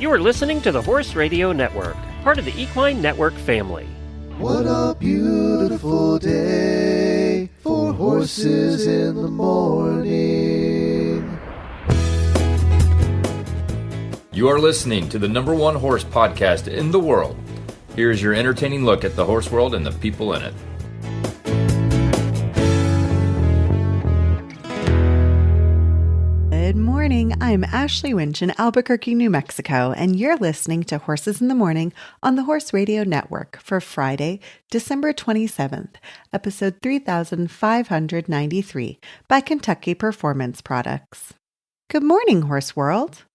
You are listening to the Horse Radio Network, part of the Equine Network family. What a beautiful day for horses in the morning. You are listening to the #1 horse podcast in the world. Here is your entertaining look at the horse world and the people in it. Good morning. I'm Ashley Winch in Albuquerque, New Mexico, and you're listening to Horses in the Morning on the Horse Radio Network for Friday, December 27th, episode 3593 by Kentucky Performance Products. Good morning, Horse World.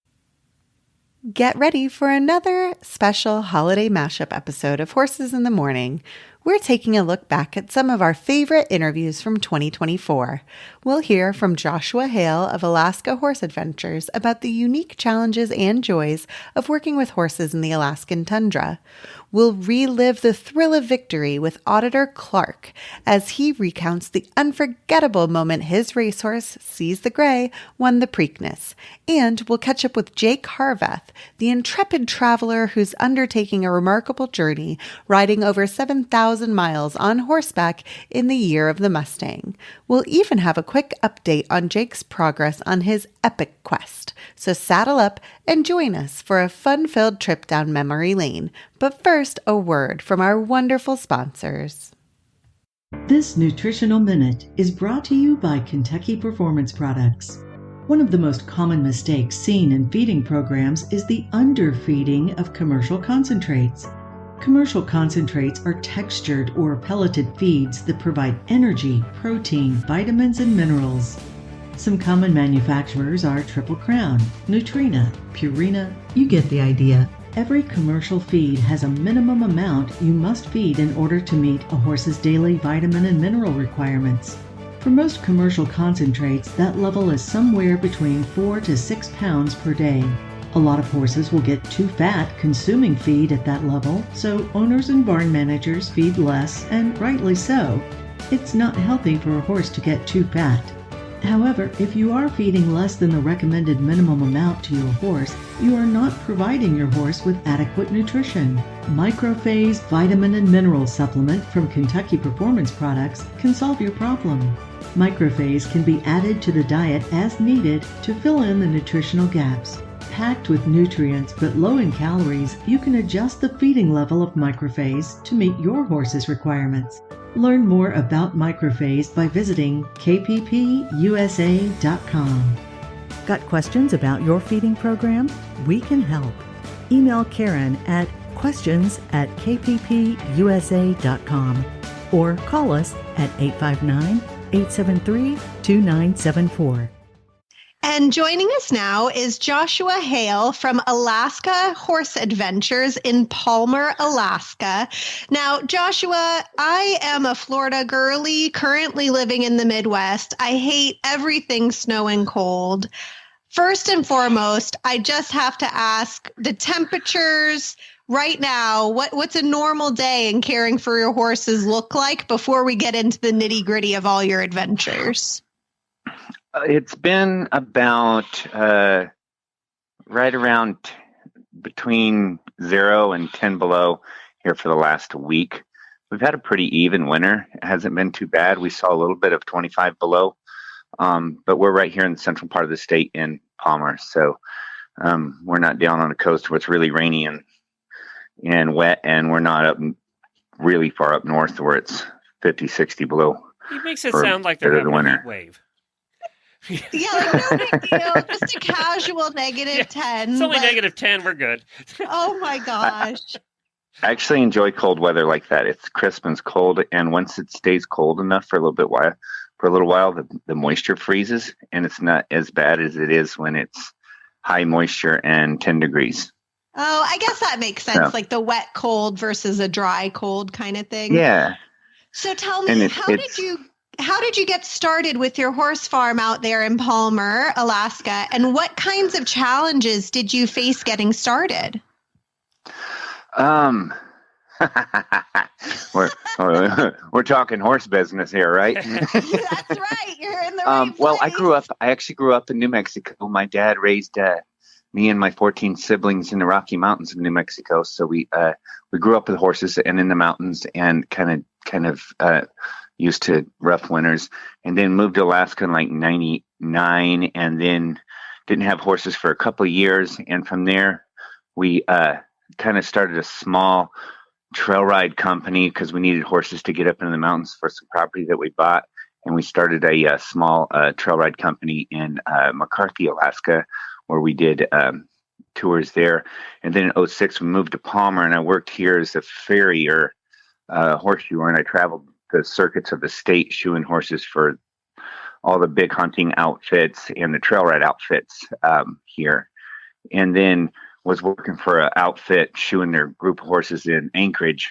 Get ready for another special holiday mashup episode of Horses in the Morning. We're taking a look back at some of our favorite interviews from 2024. We'll hear from Joshua Hale of Alaska Horse Adventures about the unique challenges and joys of working with horses in the Alaskan tundra. We'll relive the thrill of victory with Auditor Clark as he recounts the unforgettable moment his racehorse, Seize the Gray, won the Preakness. And we'll catch up with Jake Harvath, the intrepid traveler who's undertaking a remarkable journey, riding over 7,000 miles on horseback in the year of the Mustang. We'll even have a quick update on Jake's progress on his epic quest. So saddle up and join us for a fun-filled trip down memory lane. But first, a word from our wonderful sponsors. This Nutritional Minute is brought to you by Kentucky Performance Products. One of the most common mistakes seen in feeding programs is the underfeeding of commercial concentrates. Commercial concentrates are textured or pelleted feeds that provide energy, protein, vitamins, and minerals. Some common manufacturers are Triple Crown, Nutrina, Purina. You get the idea. Every commercial feed has a minimum amount you must feed in order to meet a horse's daily vitamin and mineral requirements. For most commercial concentrates, that level is somewhere between 4 to 6 pounds per day. A lot of horses will get too fat consuming feed at that level, so owners and barn managers feed less, and rightly so. It's not healthy for a horse to get too fat. However, if you are feeding less than the recommended minimum amount to your horse, you are not providing your horse with adequate nutrition. Microphase Vitamin and Mineral Supplement from Kentucky Performance Products can solve your problem. Microphase can be added to the diet as needed to fill in the nutritional gaps. Packed with nutrients but low in calories, you can adjust the feeding level of Microphase to meet your horse's requirements. Learn more about Microphase by visiting kppusa.com. Got questions about your feeding program? We can help. Email Karen at questions@kppusa.com or call us at 859-873-2974. And joining us now is Joshua Hale from Alaska Horse Adventures in Palmer, Alaska. Now, Joshua, I am a Florida girly currently living in the Midwest. I hate everything snow and cold. First and foremost, I just have to ask the temperatures right now. What's a normal day in caring for your horses look like before we get into the nitty-gritty of all your adventures? It's been about right around between 0 and 10 below here for the last week. We've had a pretty even winter. It hasn't been too bad. We saw a little bit of 25 below, but we're right here in the central part of the state in Palmer. So we're not down on the coast where it's really rainy and wet, and we're not up really far up north where it's 50, 60 below. He makes it sound like they're having a heat wave. Yeah, like no big deal. Just a casual -10. It's only -10. We're good. Oh my gosh. I actually enjoy cold weather like that. It's crisp and it's cold, and once it stays cold enough for a little while, the moisture freezes, and it's not as bad as it is when it's high moisture and 10 degrees. Oh, I guess that makes sense. Like the wet cold versus a dry cold kind of thing. Yeah. So tell me, how did you get started with your horse farm out there in Palmer, Alaska, and what kinds of challenges did you face getting started? We're talking horse business here, right? That's right. You're in the right Well, place. I actually grew up in New Mexico. My dad raised me and my 14 siblings in the Rocky Mountains of New Mexico. So we grew up with horses and in the mountains, and kind of used to rough winters, and then moved to Alaska in like 99, and then didn't have horses for a couple of years. And from there, we kind of started a small trail ride company because we needed horses to get up into the mountains for some property that we bought. And we started a small trail ride company in McCarthy, Alaska, where we did tours there. And then in 2006, we moved to Palmer, and I worked here as a farrier, horseshoer, and I traveled the circuits of the state shoeing horses for all the big hunting outfits and the trail ride outfits here. And then was working for an outfit shoeing their group of horses in Anchorage.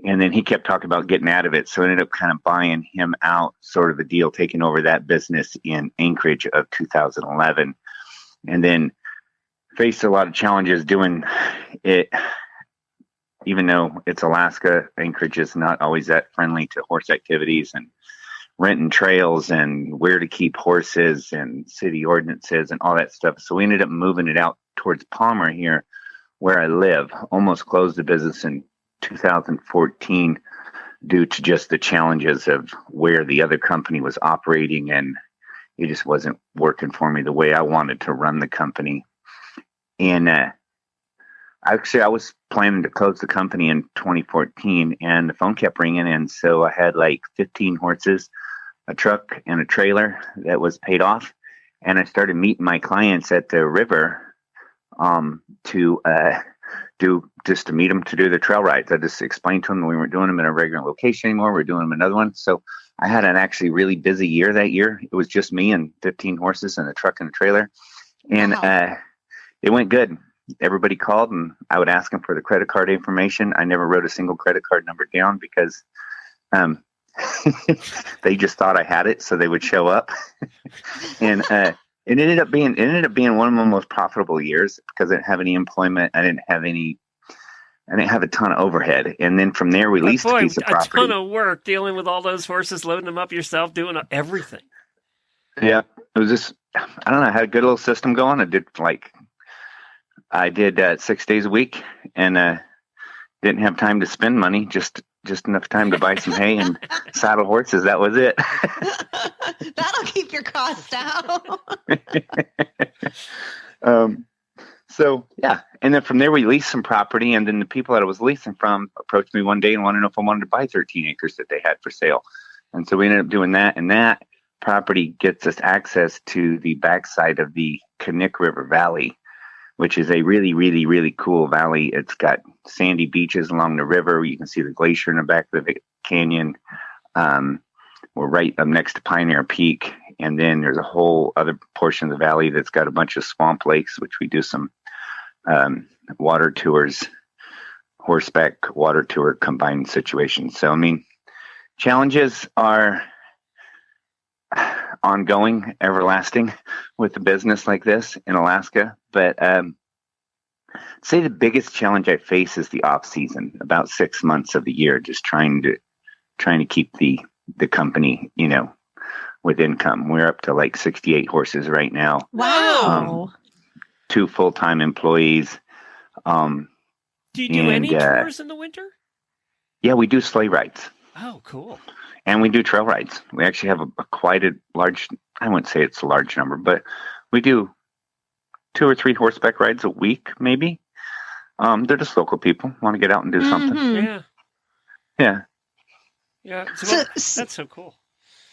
And then he kept talking about getting out of it. So I ended up kind of buying him out, sort of a deal, taking over that business in Anchorage of 2011. And then faced a lot of challenges doing it. Even though it's Alaska, Anchorage is not always that friendly to horse activities and renting trails and where to keep horses and city ordinances and all that stuff. So we ended up moving it out towards Palmer here, where I live. Almost closed the business in 2014 due to just the challenges of where the other company was operating, and it just wasn't working for me the way I wanted to run the company. And actually, I was planning to close the company in 2014, and the phone kept ringing, and so I had like 15 horses, a truck, and a trailer that was paid off, and I started meeting my clients at the river to meet them to do the trail rides. I just explained to them that we weren't doing them in a regular location anymore. We're doing them another one. So I had an actually really busy year that year. It was just me and 15 horses and a truck and a trailer. And it went good. Everybody called, and I would ask them for the credit card information. I never wrote a single credit card number down because they just thought I had it, so they would show up. And it ended up being one of my most profitable years because I didn't have any employment. I didn't have a ton of overhead. And then from there, we leased a piece of property. A ton of work dealing with all those horses, loading them up yourself, doing everything. Yeah, it was just, I don't know, I had a good little system going. I did 6 days a week, and didn't have time to spend money, just enough time to buy some hay and saddle horses. That was it. That'll keep your costs down. So yeah, and then from there we leased some property, and then the people that I was leasing from approached me one day and wanted to know if I wanted to buy 13 acres that they had for sale. And so we ended up doing that, and that property gets us access to the backside of the Knik River Valley, which is a really, really, really cool valley. It's got sandy beaches along the river. You can see the glacier in the back of the canyon. We're right up next to Pioneer Peak. And then there's a whole other portion of the valley that's got a bunch of swamp lakes, which we do some water tours, horseback water tour combined situations. So, I mean, challenges are ongoing, everlasting with a business like this in Alaska. But say the biggest challenge I face is the off season, about 6 months of the year, just trying to keep the company, with income. We're up to like 68 horses right now. Wow. 2 full-time employees. Do you do any tours in the winter? Yeah, we do sleigh rides. Oh, cool. And we do trail rides. We actually have quite a large, I wouldn't say it's a large number, but we do 2 or 3 horseback rides a week, maybe. They're just local people, want to get out and do something. Yeah. Yeah. Yeah. So that's so cool.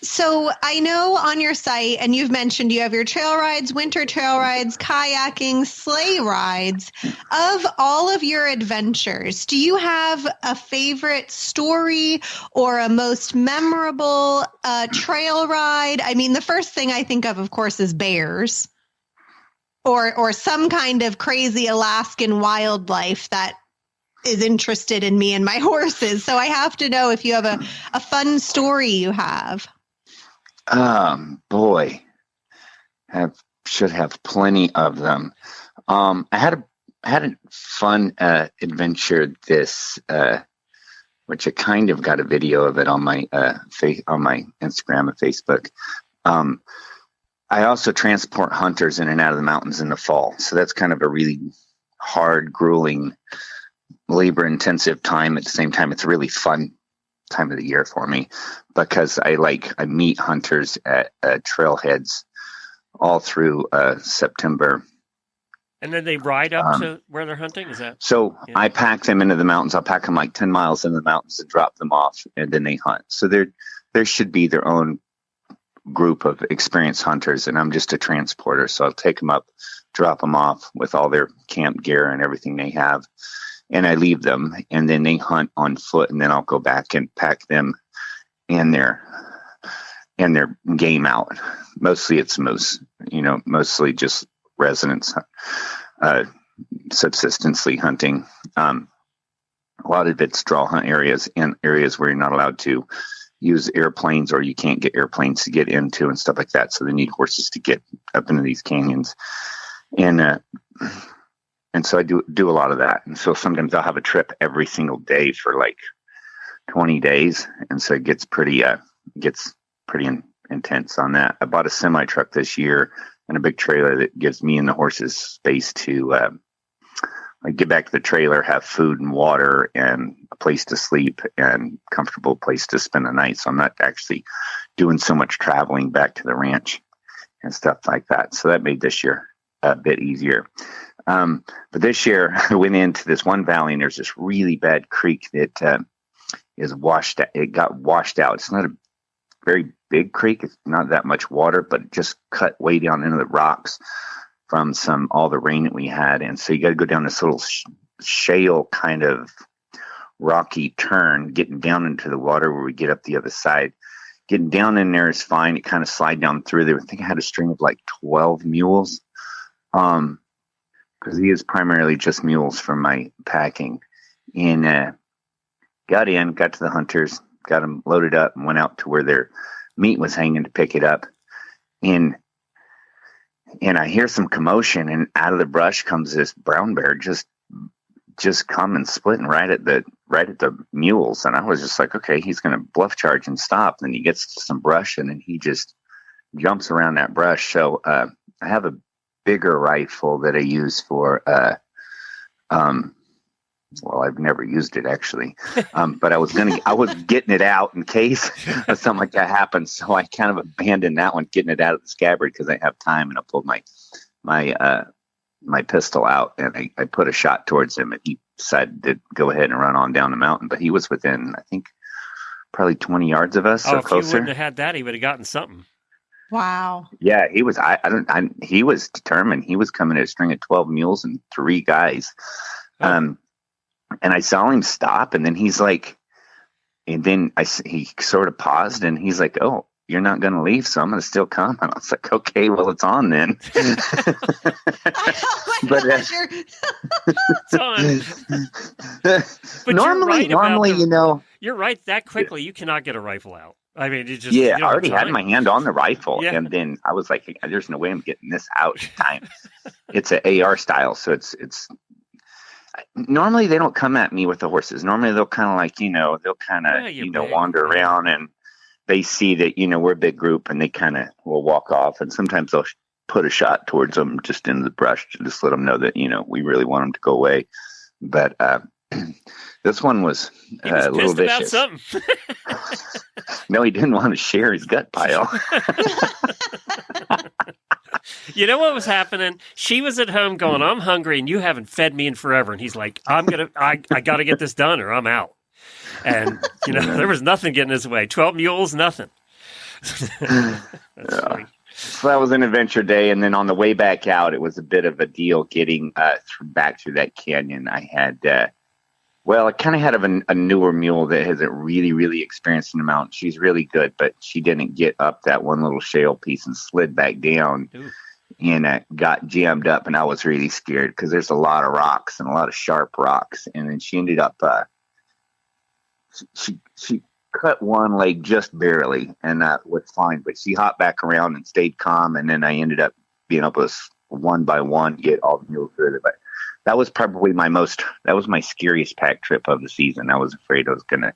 So I know on your site, and you've mentioned you have your trail rides, winter trail rides, kayaking, sleigh rides. Of all of your adventures, do you have a favorite story or a most memorable trail ride? I mean, the first thing I think of course, is bears or some kind of crazy Alaskan wildlife that is interested in me and my horses. So I have to know if you have a fun story you have. Boy, should have plenty of them. I had a fun adventure this, which I kind of got a video of it on my on my Instagram and Facebook. I also transport hunters in and out of the mountains in the fall. So that's kind of a really hard, grueling, labor-intensive time. At the same time, it's a really fun time of the year for me because I meet hunters at trailheads all through September. And then they ride up to where they're hunting? Is that so? Yeah. I pack them into the mountains. I'll pack them like 10 miles into the mountains and drop them off, and then they hunt. So there should be their own group of experienced hunters, and I'm just a transporter. So I'll take them up, drop them off with all their camp gear and everything they have, and I leave them, and then they hunt on foot, and then I'll go back and pack them and their game out. Mostly it's moose, mostly just residents, subsistently hunting. A lot of it's draw hunt areas and areas where you're not allowed to use airplanes, or you can't get airplanes to get into and stuff like that. So they need horses to get up into these canyons. And so I do a lot of that. And so sometimes I'll have a trip every single day for like 20 days. And so it gets pretty intense on that. I bought a semi truck this year and a big trailer that gives me and the horses space to get back to the trailer, have food and water and a place to sleep and comfortable place to spend the night. So I'm not actually doing so much traveling back to the ranch and stuff like that. So that made this year a bit easier. But this year I went into this one valley, and there's this really bad creek that is washed. It got washed out. It's not a very big creek. It's not that much water, but it just cut way down into the rocks from all the rain that we had. And so you got to go down this little shale kind of rocky turn, getting down into the water where we get up the other side. Getting down in there is fine. It kind of slide down through there. I think I had a string of like 12 mules. Because he is primarily just mules for my packing. And got to the hunters, got them loaded up, and went out to where their meat was hanging to pick it up. And I hear some commotion, and out of the brush comes this brown bear just coming, splitting right at the mules. And I was just like, okay, he's going to bluff charge and stop. Then he gets to some brush, and then he just jumps around that brush. So I have a bigger rifle that I use for I've never used it actually, but I was getting it out in case something like that happened. So I kind of abandoned that one, getting it out of the scabbard because I have time, and I pulled my pistol out, and I put a shot towards him, and he decided to go ahead and run on down the mountain. But he was within, I think, probably 20 yards of us. So if closer. You wouldn't have had that, he would have gotten something. Wow. Yeah, he was. He was determined. He was coming at a string of 12 mules and 3 guys. Oh. And I saw him stop, and then he's like, and then he sort of paused, and he's like, "Oh, you're not going to leave, so I'm going to still come." And I was like, "Okay, well, it's on then." But it's on. But normally, you're right. That quickly, you cannot get a rifle out. I mean, you just I already had my hand on the rifle, yeah. And then I was like, "There's no way I'm getting this out in time." It's an AR style, so it's. Normally they don't come at me with the horses. Normally they'll kind of like, they'll kind of, wander around, and they see that, we're a big group, and they kind of will walk off. And sometimes they'll put a shot towards them just into the brush to just let them know that, we really want them to go away. But this one was a little vicious. About something. No, he didn't want to share his gut pile. You know what was happening? She was at home going, "I'm hungry, and you haven't fed me in forever." And he's like, I got to get this done, or I'm out. And there was nothing getting his way. 12 mules, nothing. That's funny. So that was an adventure day, and then on the way back out, it was a bit of a deal getting back through that canyon. I had, I kind of had a newer mule that hasn't really, really experienced in the mountain. She's really good, but she didn't get up that one little shale piece and slid back down. Ooh. And got jammed up, and I was really scared because there's a lot of rocks and a lot of sharp rocks. And then she ended up, she cut one leg just barely, and that was fine. But she hopped back around and stayed calm. And then I ended up being able to one by one get all the mules through it. But that was probably that was my scariest pack trip of the season. I was afraid I was going to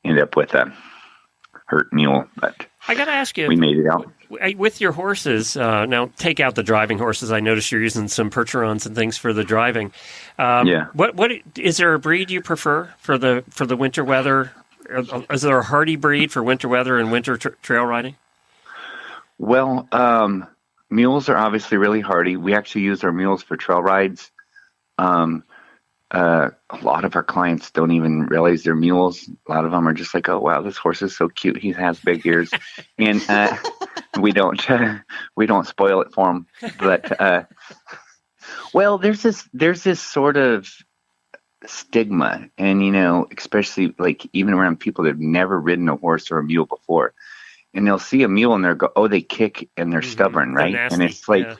end up with her hurt mule, but I got to ask you, we made it out. With your horses, now take out the driving horses. I noticed you're using some Percherons and things for the driving. Yeah. What is there a breed you prefer for the winter weather? Is there a hardy breed for winter weather and winter trail riding? Well, mules are obviously really hardy. We actually use our mules for trail rides. A lot of our clients don't even realize they're mules. A lot of them are just like, "Oh wow, this horse is so cute. He has big ears," and we don't spoil it for them. But well, there's this sort of stigma, and especially like even around people that have never ridden a horse or a mule before, and they'll see a mule and they'll go, "Oh, they kick and they're stubborn, right?" They're nasty. And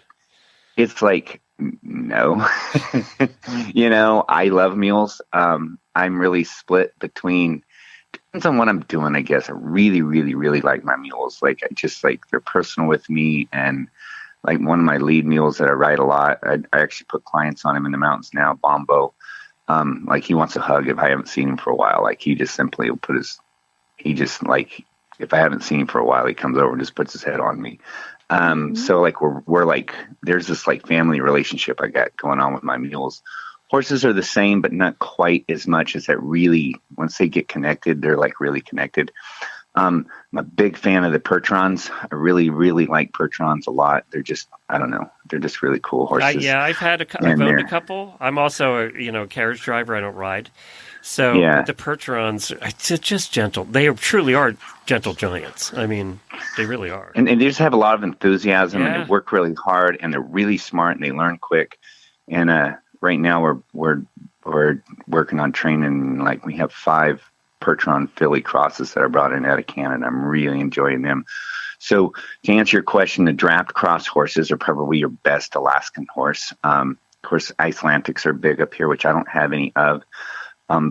it's like. No, I love mules. I'm really split between, depends on what I'm doing, I guess. I really, really, really like my mules. Like, they're personal with me. And like one of my lead mules that I ride a lot, I actually put clients on him in the mountains now, Bombo. Like he wants a hug if I haven't seen him for a while. Like he just simply will if I haven't seen him for a while, he comes over and just puts his head on me. So like we're like, there's this like family relationship I got going on with my mules. Horses are the same, but not quite as much as that. Really, once they get connected, they're like really connected. I'm a big fan of the Percherons. I really, really like Percherons a lot. They're just, I don't know, they're just really cool horses. I've owned a couple. I'm also a carriage driver. I don't ride. So the Percherons, it's just gentle. They truly are gentle giants. I mean, they really are. And they just have a lot of enthusiasm, and they work really hard, and they're really smart, and they learn quick. And right now we're working on training. Like we have 5 Percheron filly crosses that I brought in out of Canada. I'm really enjoying them. So to answer your question, the draft cross horses are probably your best Alaskan horse. Of course, Icelandics are big up here, which I don't have any of.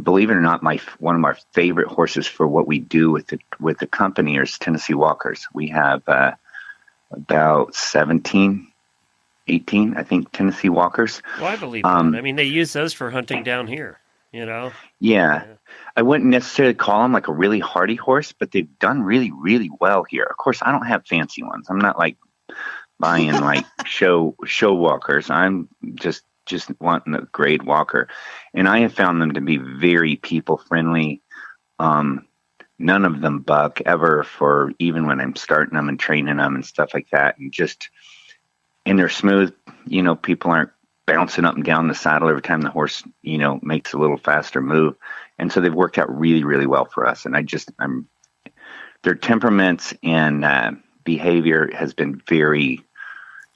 Believe it or not, one of my favorite horses for what we do with the company is Tennessee Walkers. We have about 17, 18, I think, Tennessee Walkers. Well, I believe that. I mean, they use those for hunting down here, Yeah. I wouldn't necessarily call them like a really hardy horse, but they've done really, really well here. Of course, I don't have fancy ones. I'm not like buying like show walkers. I'm just wanting a grade walker. And I have found them to be very people friendly. None of them buck ever, for even when I'm starting them and training them and stuff like that. And they're smooth. People aren't bouncing up and down the saddle every time the horse, makes a little faster move. And so they've worked out really, really well for us. And their temperaments and behavior has been very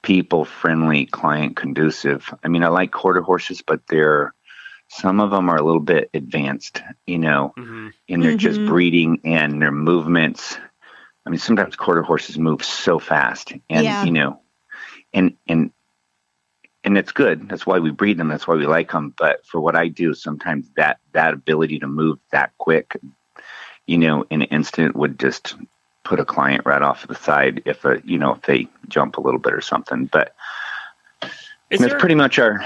people friendly, client conducive. I mean, I like quarter horses, but some of them are a little bit advanced, in their just breeding and their movements. I mean, sometimes quarter horses move so fast, and and it's good. That's why we breed them. That's why we like them. But for what I do, sometimes that ability to move that quick, in an instant would just put a client right off to the side if they jump a little bit or something. But that's pretty much our.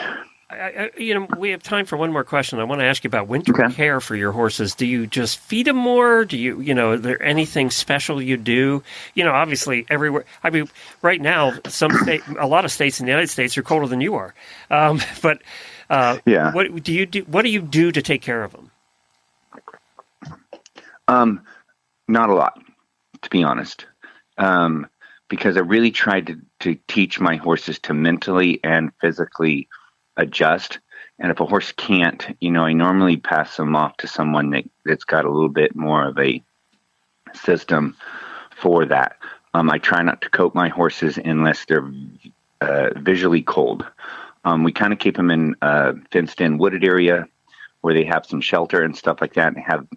We have time for one more question. I want to ask you about winter care for your horses. Do you just feed them more? Do you, is there anything special you do? Obviously everywhere. I mean, right now, a lot of states in the United States are colder than you are. What do you do? What do you do to take care of them? Not a lot, to be honest. Because I really tried to teach my horses to mentally and physically adjust. And if a horse can't, I normally pass them off to someone that's got a little bit more of a system for that. I try not to coat my horses unless they're visually cold. We kind of keep them in a fenced-in wooded area where they have some shelter and stuff like that, and have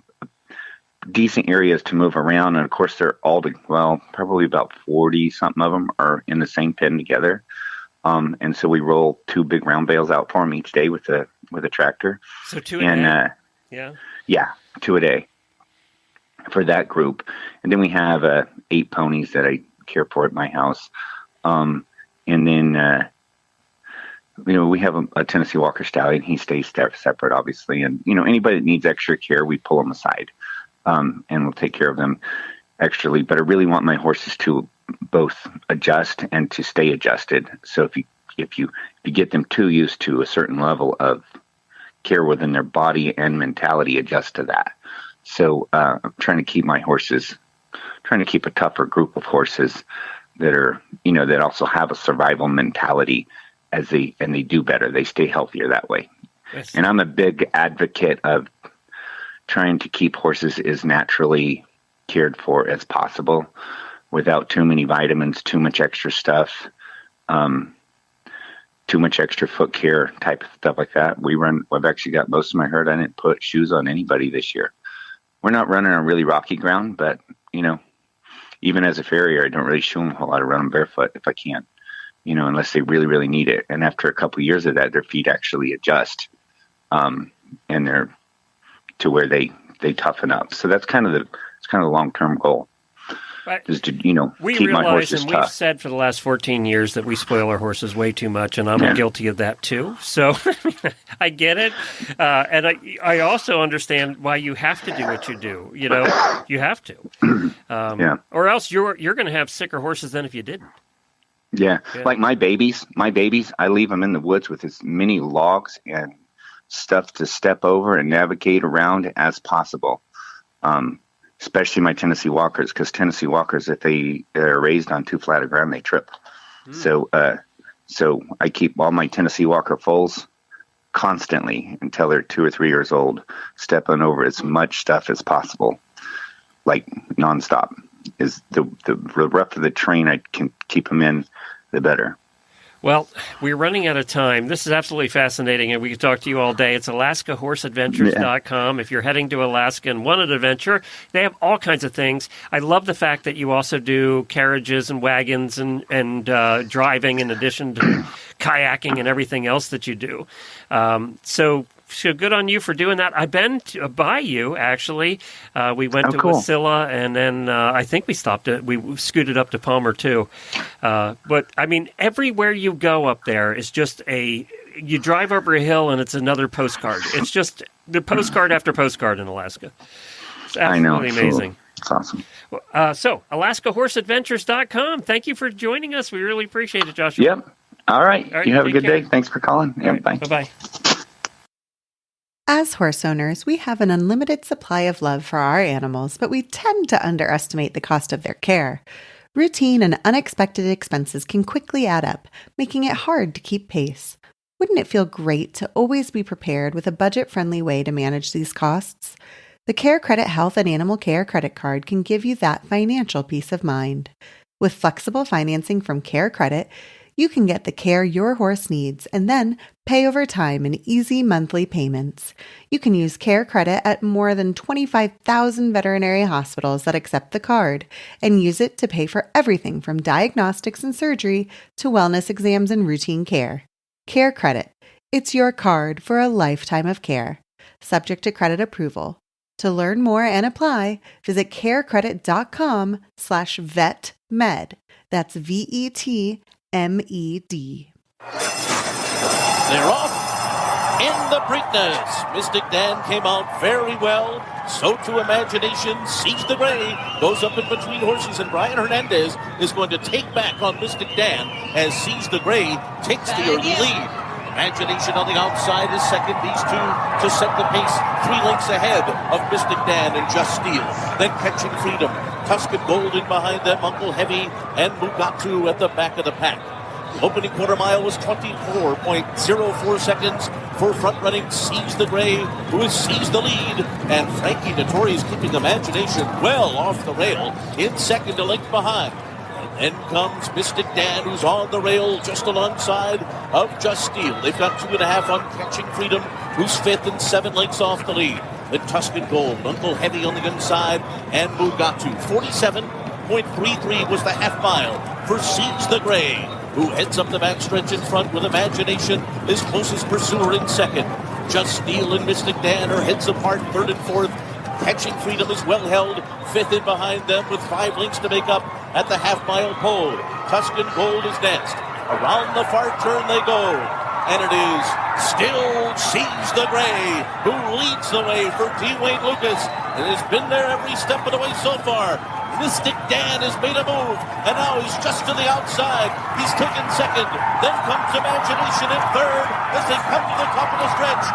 decent areas to move around. And of course, they're probably about 40-something of them are in the same pen together. And so we roll 2 big round bales out for them each day with a tractor. So 2 a day? Yeah, 2 a day for that group. And then we have 8 ponies that I care for at my house. And then, we have a Tennessee Walker Stallion. He stays separate, obviously. And, anybody that needs extra care, we pull them aside, and we'll take care of them. extra lead, but I really want my horses to both adjust and to stay adjusted. So if you get them too used to a certain level of care within their body and mentality, adjust to that. So I'm trying to keep my horses, trying to keep a tougher group of horses that are, that also have a survival mentality and they do better. They stay healthier that way. Yes. And I'm a big advocate of trying to keep horses as naturally cared for as possible without too many vitamins, too much extra stuff, too much extra foot care type of stuff like that. I've actually got most of my herd. I didn't put shoes on anybody this year. We're not running on really rocky ground, but even as a farrier, I don't really shoe them a whole lot. I run them barefoot if I can, unless they really, really need it. And after a couple of years of that, their feet actually adjust, and they're to where they toughen up. So that's kind of the long-term goal. Right. Is to, we keep my realize, horses and tough. we've said for the last 14 years that we spoil our horses way too much, and I'm guilty of that too. So I get it, and I also understand why you have to do what you do. You have to, or else you're going to have sicker horses than if you didn't. Yeah, like my babies, I leave them in the woods with as many logs and stuff to step over and navigate around as possible. Especially my Tennessee Walkers, because Tennessee Walkers, if they are raised on too flat a ground, they trip. So I keep all my Tennessee Walker foals constantly until they're 2 or 3 years old, stepping over as much stuff as possible, like nonstop. Is the rougher the terrain I can keep them in, the better. Well, we're running out of time. This is absolutely fascinating, and we could talk to you all day. It's AlaskaHorseAdventures.com. If you're heading to Alaska and want an adventure, they have all kinds of things. I love the fact that you also do carriages and wagons and driving in addition to kayaking and everything else that you do. So good on you for doing that. I've been by you, actually. We went to Wasilla, and then I think we stopped it. We scooted up to Palmer, too. But, I mean, everywhere you go up there is just you drive over a hill, and it's another postcard. It's just the postcard after postcard in Alaska. It's absolutely amazing. It's awesome. So, AlaskaHorseAdventures.com. Thank you for joining us. We really appreciate it, Joshua. Yep. All right. You have a good day. Thanks for calling. Right. Bye. Bye-bye. As horse owners, we have an unlimited supply of love for our animals, but we tend to underestimate the cost of their care. Routine and unexpected expenses can quickly add up, making it hard to keep pace. Wouldn't it feel great to always be prepared with a budget-friendly way to manage these costs? The Care Credit Health and Animal Care Credit Card can give you that financial peace of mind. With flexible financing from Care Credit, you can get the care your horse needs and then pay over time in easy monthly payments. You can use Care Credit at more than 25,000 veterinary hospitals that accept the card and use it to pay for everything from diagnostics and surgery to wellness exams and routine care. Care Credit. It's your card for a lifetime of care. Subject to credit approval. To learn more and apply, visit carecredit.com/vetmed. That's VETMED. They're off in the Preakness. Mystic Dan came out very well. So to Imagination, sees the gray, goes up in between horses, and Brian Hernandez is going to take back on Mystic Dan as Sees the Gray takes the early lead. Imagination on the outside is second. These two to set the pace 3 lengths ahead of Mystic Dan and Just Steel. Then Catching Freedom. Tuscan Gold in behind them. Uncle Heavy and Mugatu at the back of the pack. The opening quarter mile was 24.04 seconds for front-running Sees the Gray, who has seized the lead. And Frankie Nattori is keeping Imagination well off the rail in second, a length behind. Then comes Mystic Dan, who's on the rail just alongside of Just Steel. They've got 2.5 on Catching Freedom, who's fifth and 7 lengths off the lead. Then Tuscan Gold, Uncle Heavy on the inside, and Mugatu. 47.33 was the half mile for Sees the Gray, who heads up the backstretch in front with Imagination, his closest pursuer in second. Just Steel and Mystic Dan are heads apart, third and fourth. Catching Freedom is well held, fifth in behind them with 5 lengths to make up at the half-mile pole. Tuscan Gold is next. Around the far turn they go, and it is still Sees the Gray who leads the way for D. Wayne Lucas and has been there every step of the way so far. Mystic Dan has made a move, and now he's just to the outside. He's taken second. Then comes Imagination in third as they come to the top of the stretch.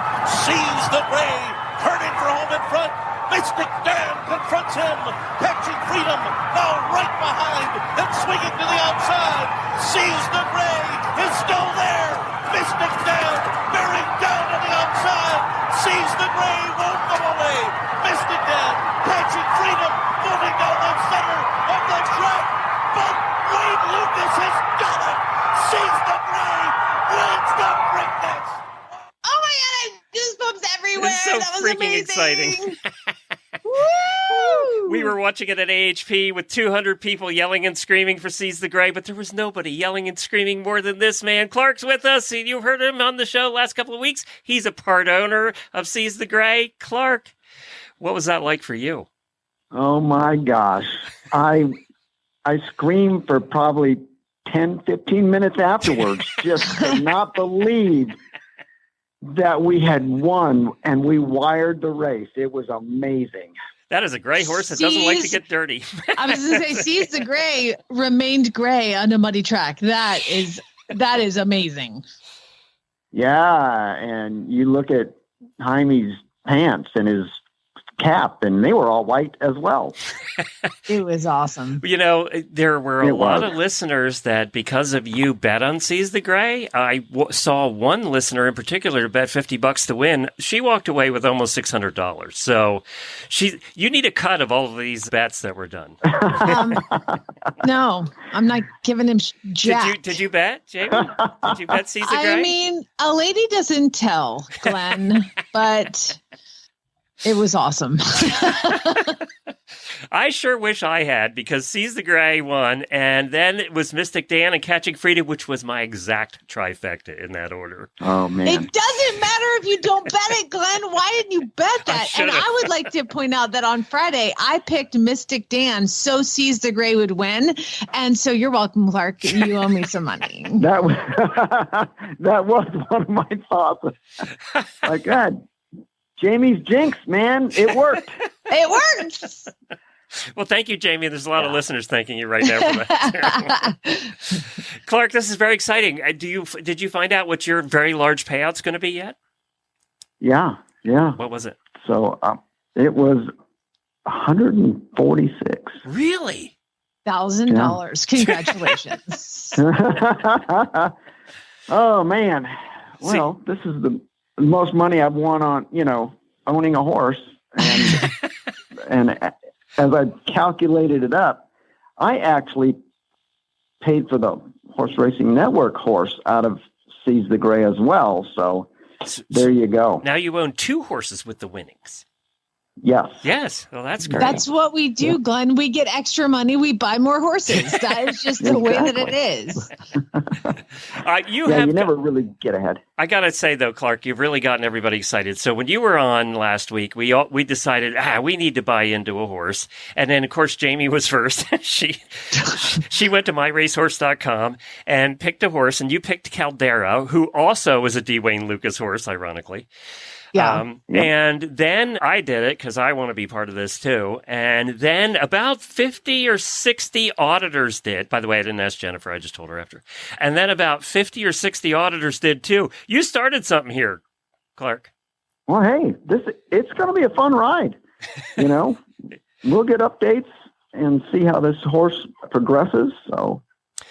Sees the Gray, turning for home in front. Mystic Dan confronts him, catching Freedom, now right behind, and swinging to the outside. Sees the Gray, is still there. Mystic Dan bearing down on the outside. Sees the Gray, won't go away. Mystic Dan catching Freedom, moving down the center of the track. But Wade Lucas has done it. Sees the Gray, wins the Preakness. Oh my God, I have goosebumps everywhere. It's so that was freaking amazing. exciting. Woo! We were watching it at AHP with 200 people yelling and screaming for Seize the Gray, but there was nobody yelling and screaming more than this man. Clark's with us. You heard him on the show last couple of weeks. He's a part owner of Seize the Gray. Clark, what was that like for you? Oh my gosh. I screamed for probably 10, 15 minutes afterwards. Just could not believe that we had won and we wired the race. It was amazing. That is a gray horse that doesn't like to get dirty. I was going to say, Seize the Gray remained gray on a muddy track. That is amazing. Yeah, and you look at Jaime's pants and his cap, and they were all white as well. It was awesome. You know, there were a lot of listeners that, because of you, bet on Seize the Gray. I saw one listener in particular bet $50 to win. She walked away with almost $600. So you need a cut of all of these bets that were done. No, I'm not giving him jack. Did you bet, Jamie? Did you bet Seize the Gray? I mean, a lady doesn't tell, Glenn, but it was awesome. I sure wish I had, because Seize the Gray won, and then it was Mystic Dan and Catching Freedom, which was my exact trifecta in that order. Oh, man. It doesn't matter if you don't bet it, Glenn. Why didn't you bet that? And I would like to point out that on Friday, I picked Mystic Dan so Seize the Gray would win. And so you're welcome, Clark. You owe me some money. That was one of my thoughts. My God. Jamie's jinx, man. It worked. It works. Well, thank you, Jamie. There's a lot of listeners thanking you right now for that. Clark, this is very exciting. Did you find out what your very large payout's going to be yet? Yeah. What was it? So it was 146. Really? $1,000. Congratulations. Oh, man. Well, this is the most money I've won on, owning a horse. And as I calculated it up, I actually paid for the Horse Racing Network horse out of Seize the Gray as well. So there you go. Now you own two horses with the winnings. Yes. Well, that's great. That's what we do, Glenn. We get extra money. We buy more horses. That is just the way that it is. You never really get ahead. I got to say, though, Clark, you've really gotten everybody excited. So when you were on last week, we decided, we need to buy into a horse. And then, of course, Jamie was first. She went to myracehorse.com and picked a horse, and you picked Caldera, who also was a D. Wayne Lucas horse, ironically. Yeah. And then I did it because I want to be part of this too. And then about 50 or 60 auditors did. By the way, I didn't ask Jennifer. I just told her after. And then about 50 or 60 auditors did too. You started something here, Clark. Well, hey, it's going to be a fun ride. We'll get updates and see how this horse progresses. So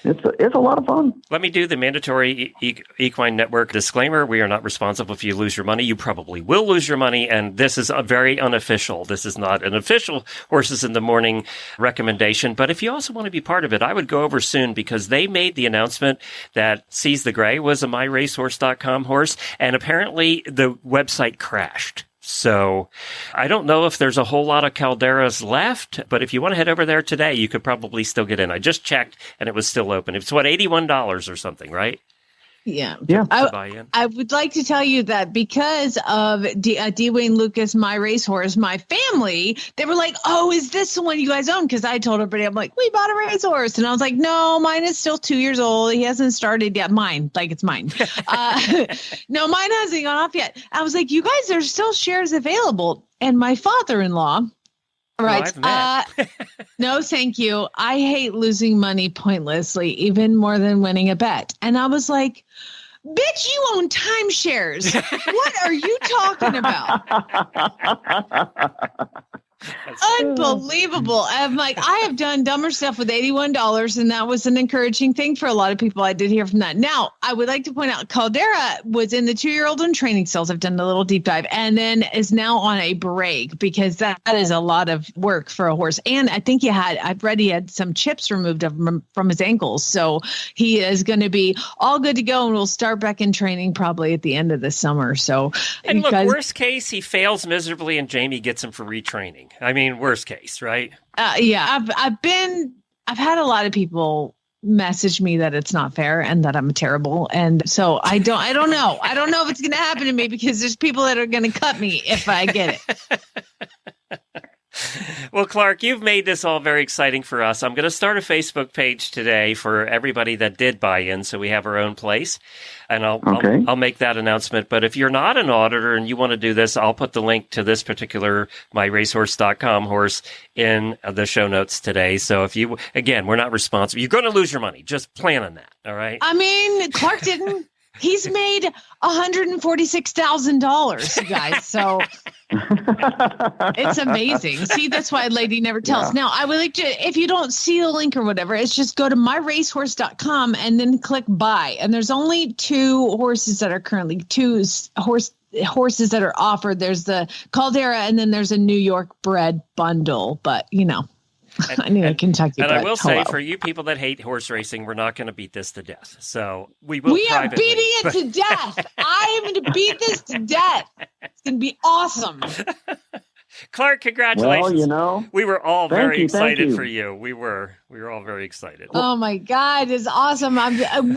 it's a lot of fun. Let me do the mandatory Equine Network disclaimer. We are not responsible if you lose your money. You probably will lose your money, and this is a very unofficial. This is not an official Horses in the Morning recommendation. But if you also want to be part of it, I would go over soon, because they made the announcement that Seize the Gray was a myracehorse.com horse, and apparently the website crashed. So I don't know if there's a whole lot of Calderas left, but if you want to head over there today, you could probably still get in. I just checked, and it was still open. It's $81 or something, right? Yeah. I would like to tell you that because of D. Wayne Lucas, my racehorse, my family, they were like, "Oh, is this the one you guys own?" Because I told everybody, I'm like, "We bought a racehorse," and I was like, "No, mine is still 2 years old. He hasn't started yet. Mine, like it's mine. No, mine hasn't gone off yet." I was like, "You guys, there's still shares available." And my father-in-law, Right. No, thank you. I hate losing money pointlessly, even more than winning a bet. And I was like, bitch, you own timeshares. What are you talking about? Unbelievable. I'm like, I have done dumber stuff with $81, and that was an encouraging thing for a lot of people. I did hear from that. Now, I would like to point out Caldera was in the 2-year-old in training sales. I've done a little deep dive, and then is now on a break because that is a lot of work for a horse. And I think I've read he had some chips removed from his ankles. So he is going to be all good to go, and we'll start back in training probably at the end of the summer. So, and look, worst case, he fails miserably and Jamie gets him for retraining. I mean, worst case, right? Yeah, I've had a lot of people message me that it's not fair and that I'm terrible. And so I don't know. I don't know if it's going to happen to me because there's people that are going to cut me if I get it. Well, Clark, you've made this all very exciting for us. I'm going to start a Facebook page today for everybody that did buy in, so we have our own place, and I'll make that announcement. But if you're not an auditor and you want to do this, I'll put the link to this particular myracehorse.com horse in the show notes today. So if you, again, we're not responsible. You're going to lose your money. Just plan on that. All right. I mean, Clark didn't. He's made $146,000, you guys. So it's amazing. See, that's why Lady Never Tells. Yeah. Now, I would like to, if you don't see the link or whatever, it's just go to myracehorse.com and then click buy. And there's only 2 horses that are currently horses that are offered. There's the Caldera and then there's a New York bred bundle. But, you know. I knew Kentucky. And I will say, for you people that hate horse racing, we're not going to beat this to death. So we will. We are beating it to death. I am going to beat this to death. It's going to be awesome. Clark, congratulations. Well, you know, we were all very excited for you. We were all very excited. Oh my God, it's awesome. Tell me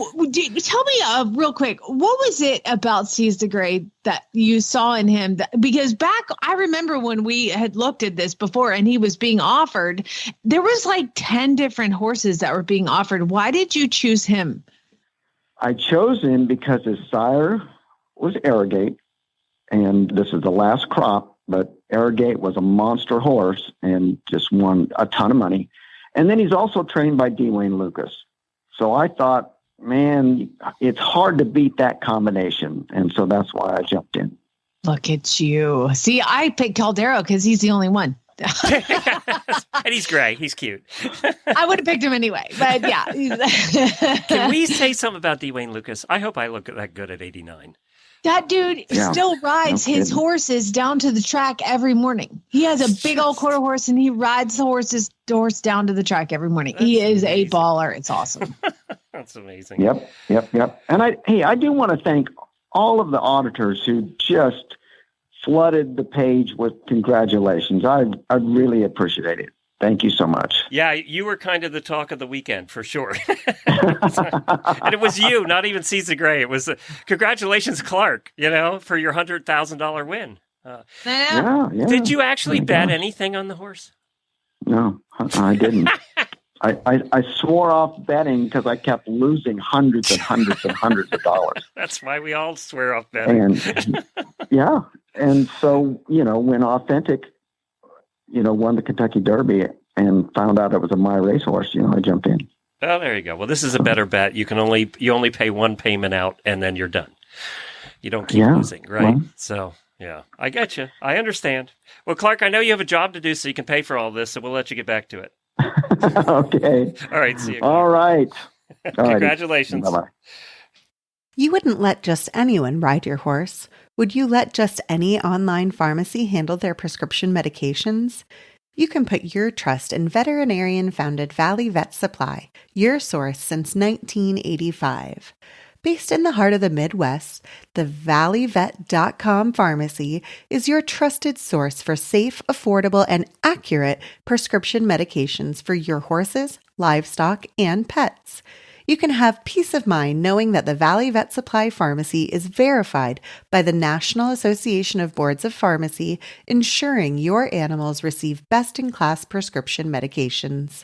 real quick, what was it about Seize the Gray that you saw in him? Because I remember when we had looked at this before and he was being offered, there was like 10 different horses that were being offered. Why did you choose him? I chose him because his sire was Arrogate, and this is the last crop. But Arrogate was a monster horse and just won a ton of money. And then he's also trained by Dwayne Lucas. So I thought, man, it's hard to beat that combination. And so that's why I jumped in. Look at you. See, I picked Caldera because he's the only one. And he's gray. He's cute. I would have picked him anyway. But yeah. Can we say something about Dwayne Lucas? I hope I look that good at 89. That dude still rides his horses down to the track every morning. He has a big old quarter horse and he rides the horse down to the track every morning. He is amazing. A baller. It's awesome. That's amazing. Yep. And I do want to thank all of the auditors who just flooded the page with congratulations. I really appreciate it. Thank you so much. Yeah, you were kind of the talk of the weekend for sure. And it was you, not even Cesar Gray. It was congratulations, Clark, for your $100,000 win. Yeah. Did you actually bet anything on the horse? No, I didn't. I swore off betting because I kept losing hundreds and hundreds and hundreds of dollars. That's why we all swear off betting. And so, when Authentic won the Kentucky Derby and found out it was a My Racehorse, I jumped in. Oh, there you go. Well, this is a better bet. You only pay one payment out and then you're done. You don't keep losing, right? Well, so, yeah, I get you. I understand. Well, Clark, I know you have a job to do, so you can pay for all this, so we'll let you get back to it. Okay. All right. See you. All right. Congratulations. Bye-bye. You wouldn't let just anyone ride your horse. Would you let just any online pharmacy handle their prescription medications? You can put your trust in veterinarian-founded Valley Vet Supply, your source since 1985. Based in the heart of the Midwest, the valleyvet.com pharmacy is your trusted source for safe, affordable, and accurate prescription medications for your horses, livestock, and pets. You can have peace of mind knowing that the Valley Vet Supply Pharmacy is verified by the National Association of Boards of Pharmacy, ensuring your animals receive best-in-class prescription medications.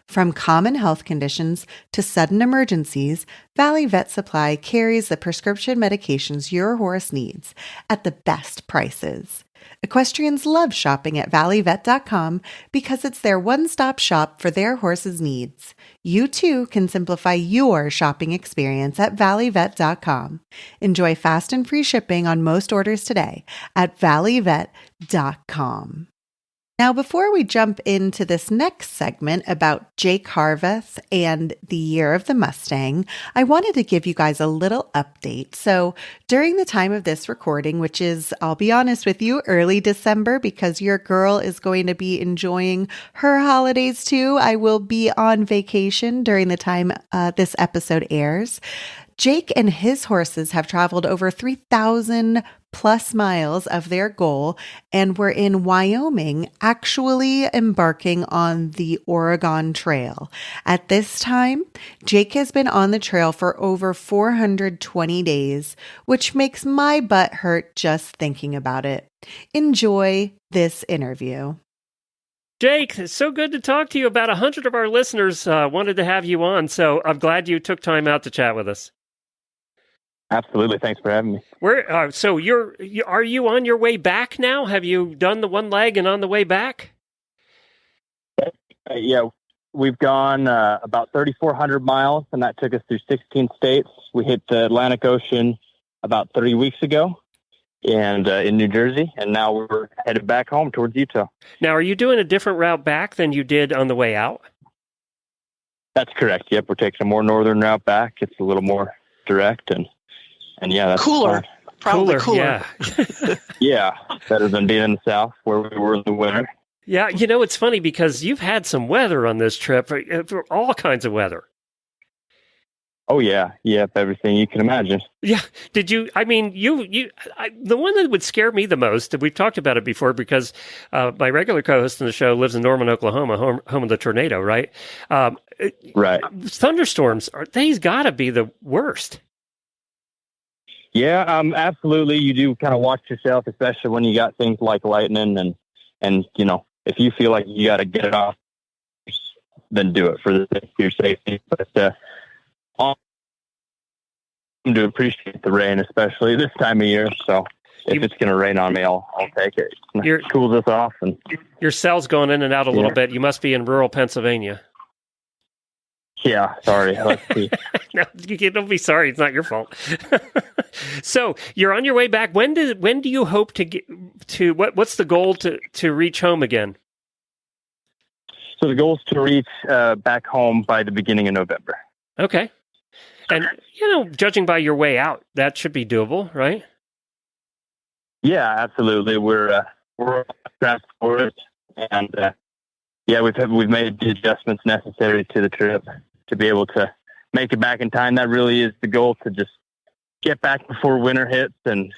From common health conditions to sudden emergencies, Valley Vet Supply carries the prescription medications your horse needs at the best prices. Equestrians love shopping at valleyvet.com because it's their one-stop shop for their horses' needs. You too can simplify your shopping experience at valleyvet.com. Enjoy fast and free shipping on most orders today at valleyvet.com. Now, before we jump into this next segment about Jake Harvath and the year of the Mustang, I wanted to give you guys a little update. So during the time of this recording, which is, I'll be honest with you, early December, because your girl is going to be enjoying her holidays too, I will be on vacation during the time this episode airs. Jake and his horses have traveled over 3,000 plus miles of their goal, and we're in Wyoming, actually embarking on the Oregon Trail. At this time, Jake has been on the trail for over 420 days, which makes my butt hurt just thinking about it. Enjoy this interview. Jake, it's so good to talk to you. About 100 of our listeners wanted to have you on, so I'm glad you took time out to chat with us. Absolutely. Thanks for having me. So are you on your way back now? Have you done the one leg and on the way back? Yeah, we've gone about 3,400 miles, and that took us through 16 states. We hit the Atlantic Ocean about 3 weeks ago, and in New Jersey, and now we're headed back home towards Utah. Now, are you doing a different route back than you did on the way out? That's correct. Yep, we're taking a more northern route back. It's a little more direct, and yeah, that's cooler. Probably cooler. Yeah. Yeah, better than being in the South where we were in the winter. Yeah, it's funny because you've had some weather on this trip, for all kinds of weather. Oh, yeah. Yep, everything you can imagine. Yeah. Did you, the one that would scare me the most, we've talked about it before because my regular co-host on the show lives in Norman, Oklahoma, home of the tornado, right? Right. Thunderstorms, they's got to be the worst. Yeah, absolutely. You do kind of watch yourself, especially when you got things like lightning and if you feel like you got to get it off, then do it for your safety. But I'm to appreciate the rain, especially this time of year. So if it's going to rain on me, I'll take it. It cools us off. And your cell's going in and out a little bit. You must be in rural Pennsylvania. Yeah, sorry. Let's see. No, don't be sorry. It's not your fault. So you're on your way back. When do you hope to get to? What's the goal to reach home again? So the goal is to reach back home by the beginning of November. Okay, and judging by your way out, that should be doable, right? Yeah, absolutely. We're on track for it, and we've made the adjustments necessary to the trip to be able to make it back in time. That really is the goal, to just get back before winter hits and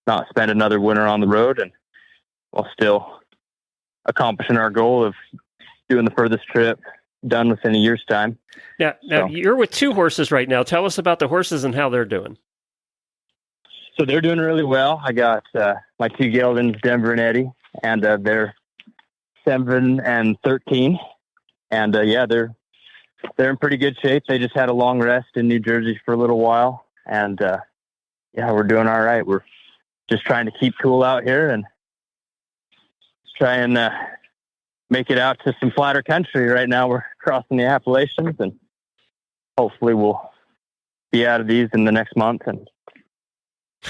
not spend another winter on the road, and while still accomplishing our goal of doing the furthest trip done within a year's time. Now you're with two horses right now. Tell us about the horses and how they're doing. So they're doing really well. I got my two geldings, Denver and Eddie, and they're 7 and 13. And they're in pretty good shape. They just had a long rest in New Jersey for a little while. And we're doing all right. We're just trying to keep cool out here and try and make it out to some flatter country. Right now we're crossing the Appalachians, and hopefully we'll be out of these in the next month.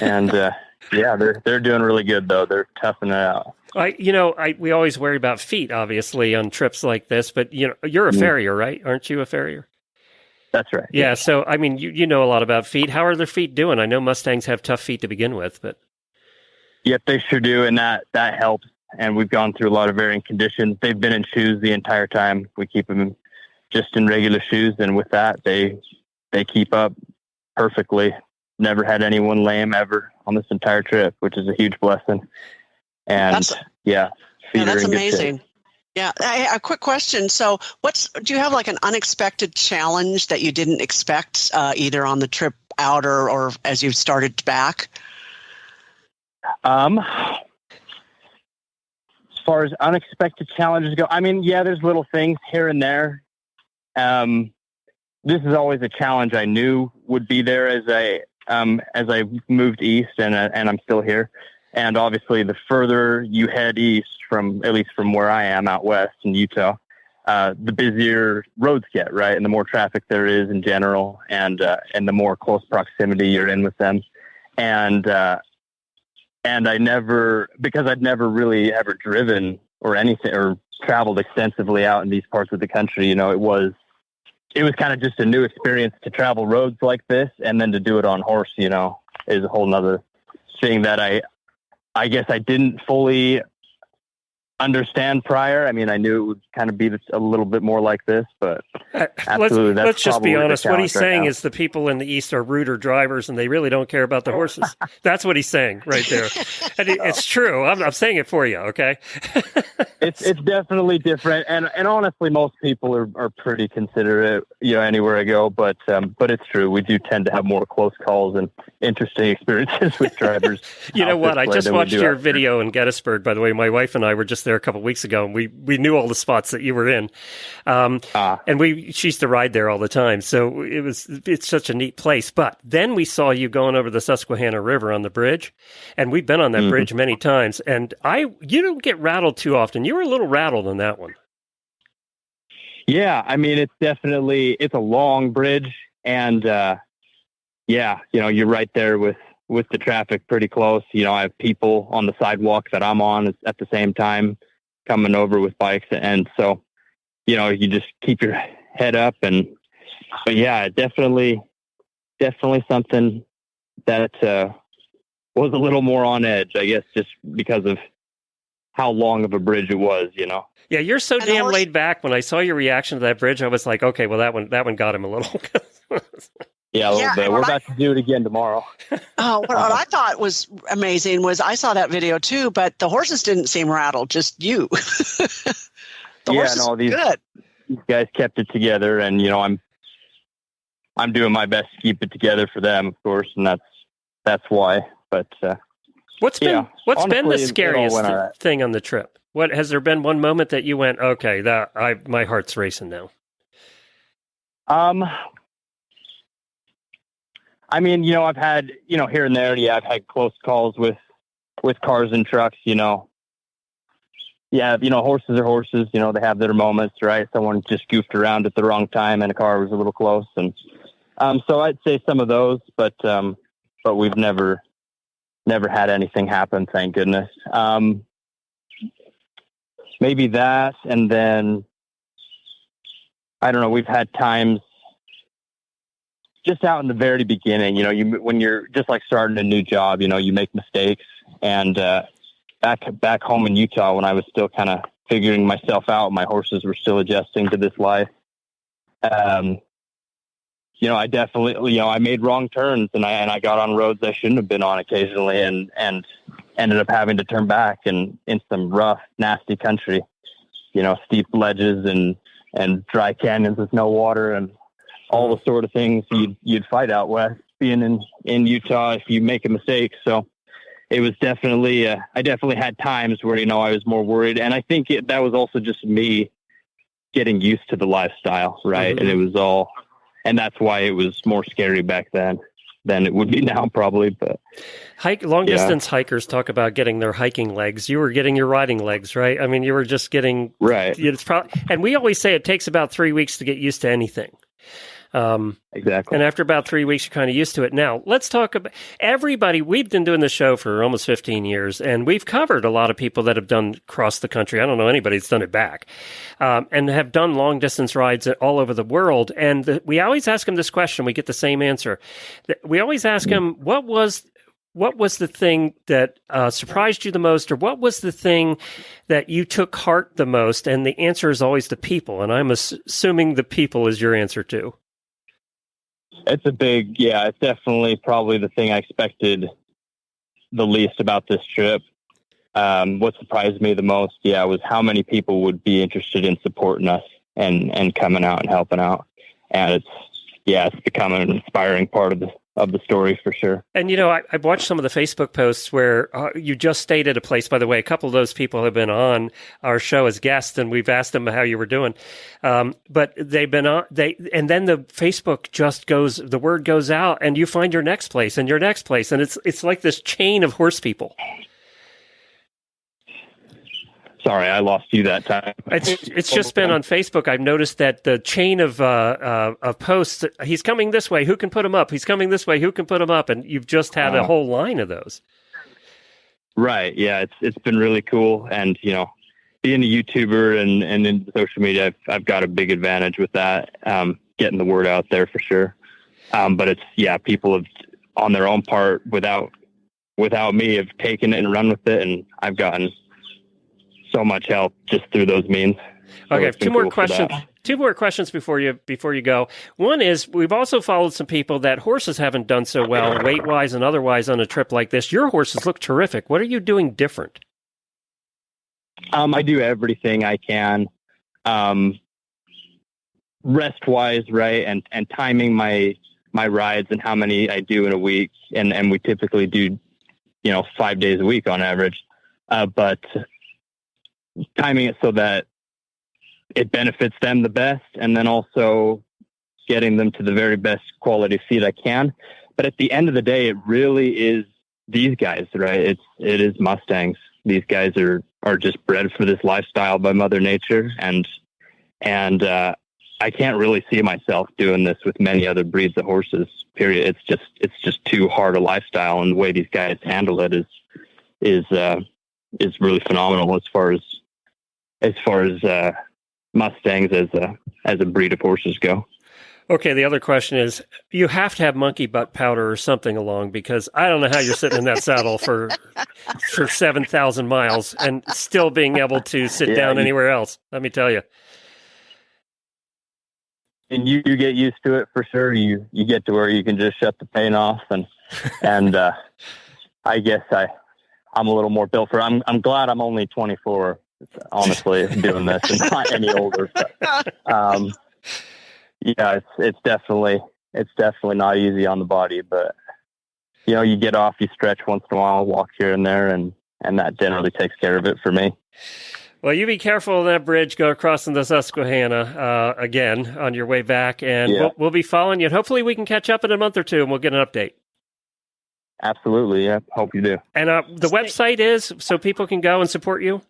And they're doing really good though. They're toughing it out. We always worry about feet, obviously, on trips like this, but you're a farrier, right? Aren't you a farrier? That's right. Yeah. So, you know a lot about feet. How are their feet doing? I know Mustangs have tough feet to begin with, but. Yep, they sure do. And that helps. And we've gone through a lot of varying conditions. They've been in shoes the entire time. We keep them just in regular shoes. And with that, they keep up perfectly. Never had anyone lame ever on this entire trip, which is a huge blessing. And that's amazing. Yeah. A quick question. So do you have like an unexpected challenge that you didn't expect either on the trip out or as you started back? As far as unexpected challenges go, there's little things here and there. This is always a challenge I knew would be there as I moved east and I'm still here. And obviously, the further you head east at least from where I am out west in Utah, the busier roads get, right? And the more traffic there is in general, and the more close proximity you're in with them. And I'd never really ever driven or anything or traveled extensively out in these parts of the country. It was kind of just a new experience to travel roads like this, and then to do it on horse, is a whole nother thing that I guess I didn't fully understand prior. I mean, I knew it would kind of be a little bit more like this, but absolutely, let's just be honest. What he's saying is the people in the East are ruder drivers, and they really don't care about the horses. That's what he's saying right there. And it's true. I'm saying it for you, okay? It's definitely different, and honestly, most people are pretty considerate, anywhere I go. But it's true. We do tend to have more close calls and interesting experiences with drivers. You know what? I just watched your video in Gettysburg. By the way, my wife and I were just there a couple of weeks ago, and we knew all the spots that you were in, and she used to ride there all the time. So it's such a neat place. But then we saw you going over the Susquehanna River on the bridge, and we've been on that bridge many times. And you don't get rattled too often. You were a little rattled on that one. Yeah, I mean, it's a long bridge, and you're right there with the traffic pretty close. I have people on the sidewalk that I'm on at the same time coming over with bikes. And so, you just keep your head up. But yeah, definitely something that was a little more on edge, I guess, just because of how long of a bridge it was, Yeah, you're so damn laid back. When I saw your reaction to that bridge, I was like, okay, well, that one got him a little. Yeah, a little bit. We're about to do it again tomorrow. What I thought was amazing was I saw that video too, but the horses didn't seem rattled, just you. These guys kept it together, and I'm doing my best to keep it together for them, of course, and that's why. But what's been the scariest thing on the trip? What has there been one moment that you went, okay, my heart's racing now? I mean, I've had, here and there, I've had close calls with cars and trucks, horses are horses, they have their moments, right? Someone just goofed around at the wrong time and a car was a little close. And, so I'd say some of those, but we've never had anything happen. Thank goodness. Maybe that. And then, I don't know, we've had times just out in the very beginning, when you're just like starting a new job, you make mistakes. And back home in Utah, when I was still kind of figuring myself out, my horses were still adjusting to this life. I definitely, I made wrong turns, and I got on roads I shouldn't have been on occasionally, and ended up having to turn back in some rough, nasty country, steep ledges and dry canyons with no water and all the sort of things you'd fight out west being in Utah if you make a mistake. So it was definitely, I definitely had times where, I was more worried. And I think that was also just me getting used to the lifestyle. Right. Mm-hmm. And it was and that's why it was more scary back then than it would be now probably. But long distance hikers talk about getting their hiking legs. You were getting your riding legs, right? I mean, you were just getting, right. And we always say it takes about 3 weeks to get used to anything. Exactly. And after about 3 weeks, you're kind of used to it. Now, let's talk about everybody. We've been doing the show for almost 15 years, and we've covered a lot of people that have done across the country. I don't know anybody that's done it back, and have done long distance rides all over the world. And we always ask them this question. We get the same answer. We always ask them, what was the thing that surprised you the most, or what was the thing that you took heart the most? And the answer is always the people. And I'm assuming the people is your answer too. It's it's definitely probably the thing I expected the least about this trip. What surprised me the most, was how many people would be interested in supporting us and coming out and helping out. And it's become an inspiring part of the story for sure. And, I've watched some of the Facebook posts where you just stayed at a place. By the way, a couple of those people have been on our show as guests, and we've asked them how you were doing. But they've been on, and then the Facebook the word goes out, and you find your next place and your next place. And it's like this chain of horse people. Sorry, I lost you that time. It's just been on Facebook. I've noticed that the chain of posts, he's coming this way, who can put him up? He's coming this way, who can put him up? And you've just had a whole line of those. Right. Yeah, it's been really cool. And, being a YouTuber and in social media, I've got a big advantage with that, getting the word out there for sure. But people have, on their own part, without me, have taken it and run with it. And I've gotten so much help just through those means. Okay, two more questions before you go. One is, we've also followed some people that horses haven't done so well, weight-wise and otherwise, on a trip like this. Your horses look terrific. What are you doing different? I do everything I can, rest-wise, right, and timing my rides and how many I do in a week, and we typically do, 5 days a week on average, but timing it so that it benefits them the best, and then also getting them to the very best quality feed I can. But at the end of the day, it really is these guys, right? It is Mustangs. These guys are just bred for this lifestyle by Mother Nature, and I can't really see myself doing this with many other breeds of horses. Period. It's just too hard a lifestyle, and the way these guys handle it is really phenomenal as far as Mustangs as a breed of horses go. Okay, the other question is, you have to have monkey butt powder or something along, because I don't know how you're sitting in that saddle for 7,000 miles and still being able to sit down anywhere else. Let me tell you. And you get used to it for sure. You get to where you can just shut the pain off, and I guess I'm a little more built for. I'm glad I'm only 24. Honestly, doing this and not any older. But, it's definitely not easy on the body, but you get off, you stretch once in a while, walk here and there, and that generally takes care of it for me. Well, you be careful on that bridge, go across the Susquehanna again on your way back, and we'll be following you. And hopefully we can catch up in a month or two, and we'll get an update. Absolutely, yeah. Hope you do. And the website is so people can go and support you?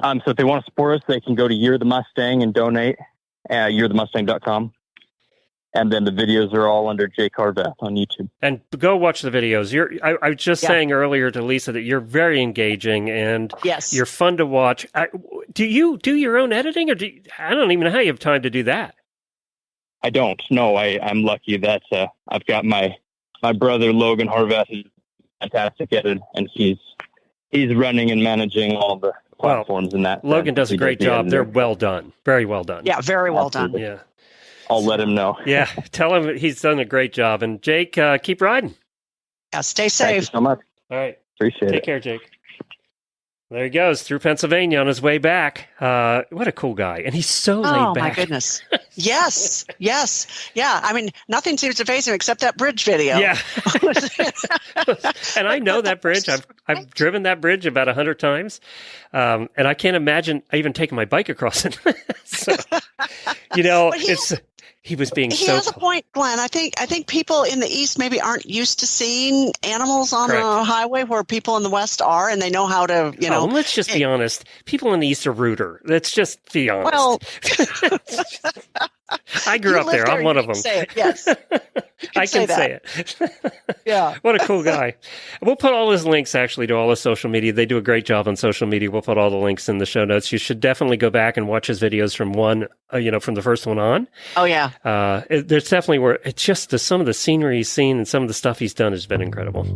So if they want to support us, they can go to Year the Mustang and donate at yearthemustang.com. And then the videos are all under Jake Harvath on YouTube. And go watch the videos. I was just saying earlier to Lisa that you're very engaging and you're fun to watch. Do you do your own editing, or I don't even know how you have time to do that? I don't. No, I'm lucky that I've got my brother Logan Harvath, who's fantastic at it, and he's running and managing all the platforms in that. Logan does a great job. They're well done. Very well done. Yeah, very well done. Yeah. I'll let him know. Yeah, tell him he's done a great job. And Jake, keep riding. Yeah, stay safe. Thank you so much. All right. Appreciate it. Take care, Jake. There he goes, through Pennsylvania on his way back. What a cool guy. And he's so laid back. Oh, my goodness. Yes. Yeah, I mean, nothing seems to face him except that bridge video. Yeah. And I know that bridge. I've driven that bridge about 100 times. And I can't imagine even taking my bike across it. So, he was being He has a point, Glenn. I think people in the East maybe aren't used to seeing animals on a highway where people in the West are, and they know how to, let's just be honest. People in the East are ruder. Let's just be honest. Well, I grew up there. I'm one of them. Say it. Yes. I can say it. Yeah. What a cool guy. We'll put all his links actually to all his social media. They do a great job on social media. We'll put all the links in the show notes. You should definitely go back and watch his videos from from the first one on. Oh yeah. There's definitely some of the scenery he's seen and some of the stuff he's done has been incredible.